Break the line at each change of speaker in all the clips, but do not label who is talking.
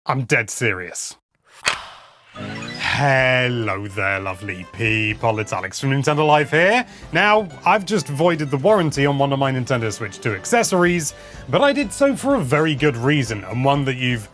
I'm dead serious. Hello there, lovely people. It's Alex from Nintendo Life here. Now, I've just voided the warranty on one of my Nintendo Switch 2 accessories, but I did so for a very good reason, and one that you've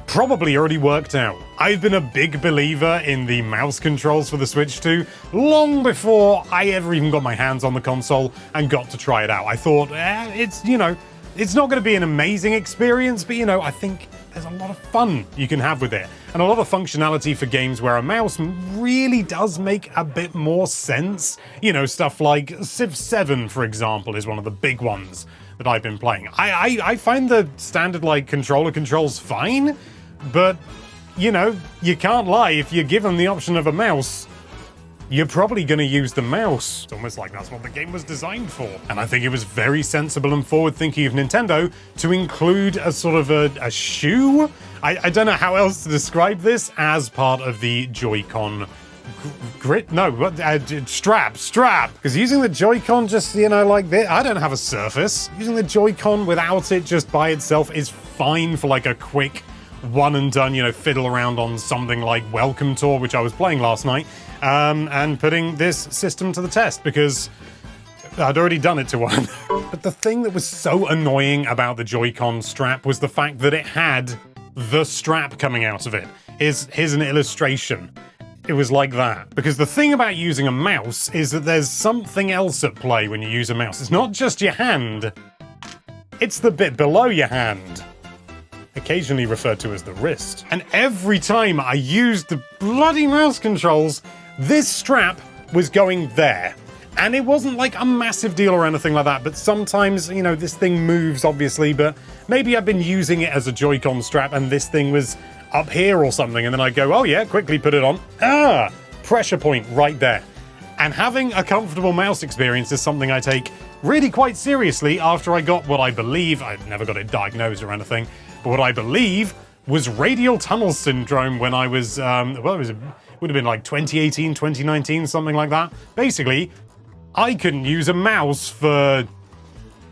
probably already worked out. I've been a big believer in the mouse controls for the Switch 2 long before I ever even got my hands on the console and got to try it out. I thought, it's not going to be an amazing experience, but I think there's a lot of fun you can have with it, and a lot of functionality for games where a mouse really does make a bit more sense. Stuff like Civ 7, for example, is one of the big ones that I've been playing. I find the standard, controller controls fine, but, you can't lie, if you give them the option of a mouse, you're probably going to use the mouse. It's almost like that's what the game was designed for. And I think it was very sensible and forward-thinking of Nintendo to include a sort of a shoe? I don't know how else to describe this, as part of the Joy-Con strap. Because using the Joy-Con just, like this, I don't have a Surface. Using the Joy-Con without it just by itself is fine for a quick one and done, fiddle around on something like Welcome Tour, which I was playing last night, and putting this system to the test, because I'd already done it to one. But the thing that was so annoying about the Joy-Con strap was the fact that it had the strap coming out of it. Here's an illustration. It was like that. Because the thing about using a mouse is that there's something else at play when you use a mouse. It's not just your hand, it's the bit below your hand, occasionally referred to as the wrist. And every time I used the bloody mouse controls, this strap was going there. And it wasn't like a massive deal or anything like that, but sometimes, this thing moves, obviously, but maybe I've been using it as a Joy-Con strap and this thing was up here or something, and then I go, oh yeah, quickly put it on. Pressure point right there. And having a comfortable mouse experience is something I take really quite seriously after I got what I believe, I never got it diagnosed or anything, but what I believe was radial tunnel syndrome when I was, it would have been like 2018, 2019, something like that. Basically, I couldn't use a mouse for,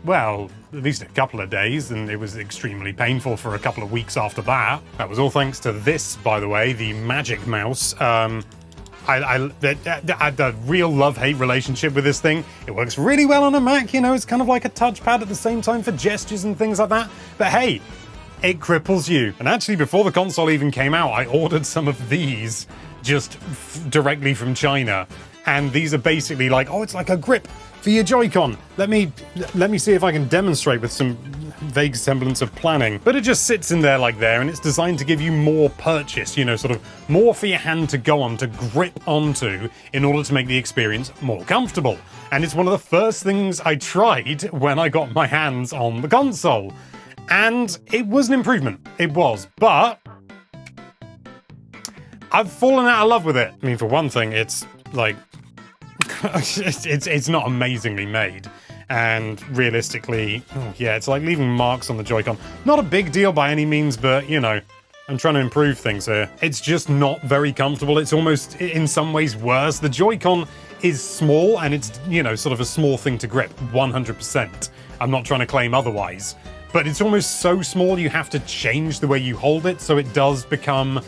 well, at least a couple of days, and it was extremely painful for a couple of weeks after that. That was all thanks to this, by the way, the Magic Mouse. I had a real love-hate relationship with this thing. It works really well on a Mac, it's kind of like a touchpad at the same time for gestures and things like that. But hey, it cripples you. And actually, before the console even came out, I ordered some of these just directly from China. And these are basically it's like a grip for your Joy-Con. Let me see if I can demonstrate with some vague semblance of planning. But it just sits in there and it's designed to give you more purchase, sort of more for your hand to go on, to grip onto, in order to make the experience more comfortable. And it's one of the first things I tried when I got my hands on the console. And it was an improvement. It was. But I've fallen out of love with it. I mean, for one thing, it's it's not amazingly made, and realistically, it's like leaving marks on the Joy-Con. Not a big deal by any means, but I'm trying to improve things here. It's just not very comfortable. It's almost in some ways worse. The Joy-Con is small, and it's sort of a small thing to grip, 100%. I'm not trying to claim otherwise, but it's almost so small you have to change the way you hold it, so it does become,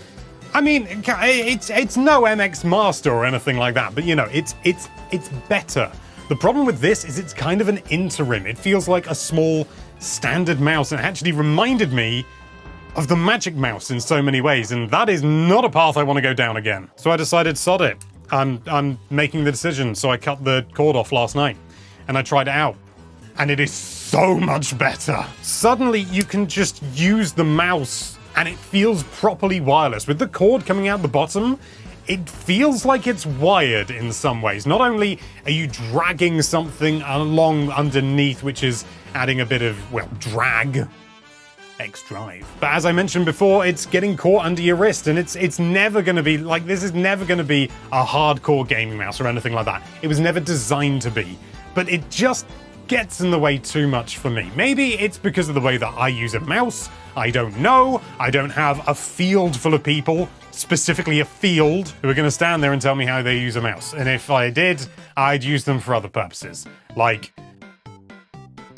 I mean, it's no MX Master or anything like that, but it's better. The problem with this is it's kind of an interim. It feels like a small standard mouse, and it actually reminded me of the Magic Mouse in so many ways, and that is not a path I want to go down again. So I decided, sod it. I'm making the decision, so I cut the cord off last night, and I tried it out, and it is so much better. Suddenly, you can just use the mouse, and it feels properly wireless. With the cord coming out the bottom, it feels like it's wired in some ways. Not only are you dragging something along underneath, which is adding a bit of, drag, X-Drive. But as I mentioned before, it's getting caught under your wrist, and it's never going to be, this is never going to be a hardcore gaming mouse or anything like that. It was never designed to be. But it just gets in the way too much for me. Maybe it's because of the way that I use a mouse. I don't know. I don't have a field full of people, specifically a field, who are going to stand there and tell me how they use a mouse. And if I did, I'd use them for other purposes, like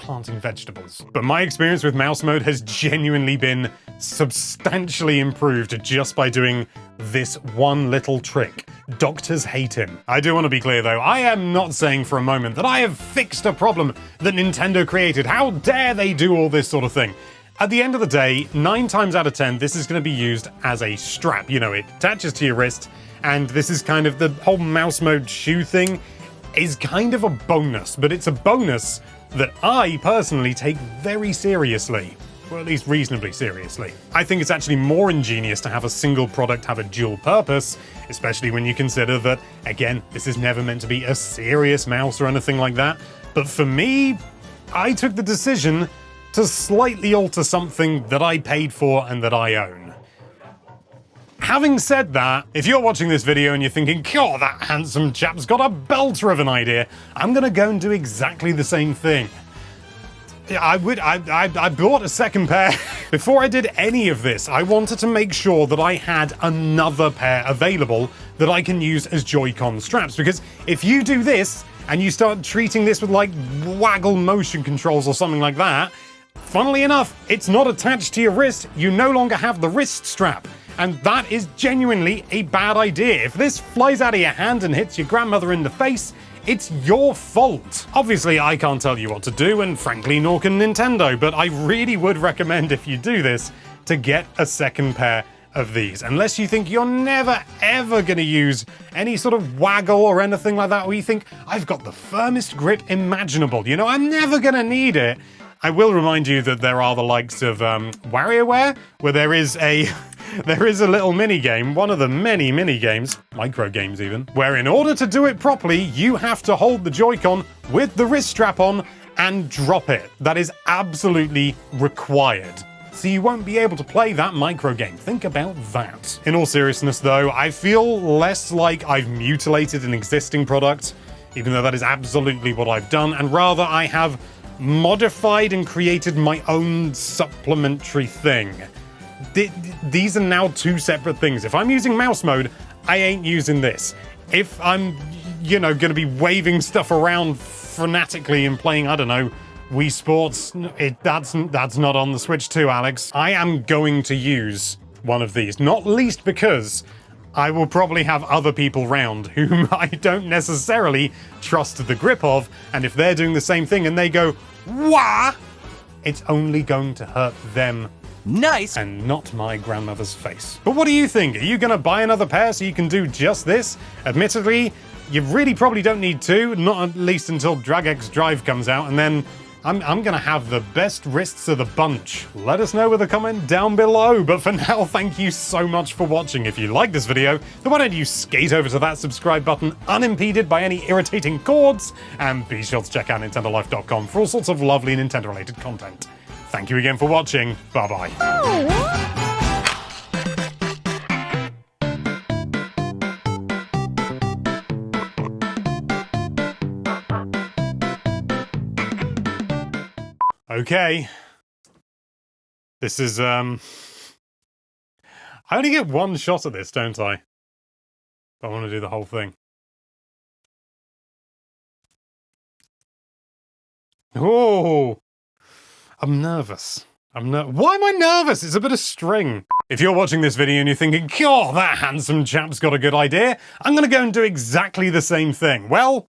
planting vegetables. But my experience with mouse mode has genuinely been substantially improved just by doing this one little trick. Doctors hate him. I do want to be clear though, I am not saying for a moment that I have fixed a problem that Nintendo created. How dare they do all this sort of thing? At the end of the day, 9 times out of 10, this is going to be used as a strap. You know, it attaches to your wrist, and this is kind of the whole mouse mode shoe thing is kind of a bonus, but it's a bonus that I personally take very seriously. Or at least reasonably seriously. I think it's actually more ingenious to have a single product have a dual purpose, especially when you consider that, again, this is never meant to be a serious mouse or anything like that. But for me, I took the decision to slightly alter something that I paid for and that I own. Having said that, if you're watching this video and you're thinking, God, that handsome chap's got a belter of an idea, I'm gonna go and do exactly the same thing. I bought a second pair. Before I did any of this, I wanted to make sure that I had another pair available that I can use as Joy-Con straps, because if you do this and you start treating this with like waggle motion controls or something like that, funnily enough, it's not attached to your wrist. You no longer have the wrist strap. And that is genuinely a bad idea. If this flies out of your hand and hits your grandmother in the face, it's your fault. Obviously, I can't tell you what to do, and frankly, nor can Nintendo, but I really would recommend if you do this, to get a second pair of these. Unless you think you're never ever gonna use any sort of waggle or anything like that, or you think, I've got the firmest grip imaginable, you know, I'm never gonna need it. I will remind you that there are the likes of WarioWare, where there is a little mini-game, one of the many mini-games, micro-games even, where in order to do it properly, you have to hold the Joy-Con with the wrist strap on and drop it. That is absolutely required. So you won't be able to play that micro-game. Think about that. In all seriousness though, I feel less like I've mutilated an existing product, even though that is absolutely what I've done, and rather I have modified and created my own supplementary thing. These are now 2 separate things. If I'm using mouse mode, I ain't using this. If I'm, you know, gonna be waving stuff around fanatically and playing, I don't know, Wii Sports, that's not on the Switch 2, Alex. I am going to use one of these, not least because I will probably have other people round whom I don't necessarily trust the grip of, and if they're doing the same thing and they go, wah, it's only going to hurt them.
Nice!
And not my grandmother's face. But what do you think? Are you gonna buy another pair so you can do just this? Admittedly, you really probably don't need to, not at least until DragX Drive comes out, and then I'm gonna have the best wrists of the bunch. Let us know with a comment down below, but for now, thank you so much for watching. If you like this video, then why don't you skate over to that subscribe button unimpeded by any irritating cords, and be sure to check out NintendoLife.com for all sorts of lovely Nintendo-related content. Thank you again for watching. Bye-bye. Okay. This is, I only get one shot at this, don't I? I want to do the whole thing. Oh! I'm nervous. Why am I nervous? It's a bit of string. If you're watching this video and you're thinking, God, that handsome chap's got a good idea, I'm gonna go and do exactly the same thing. Well,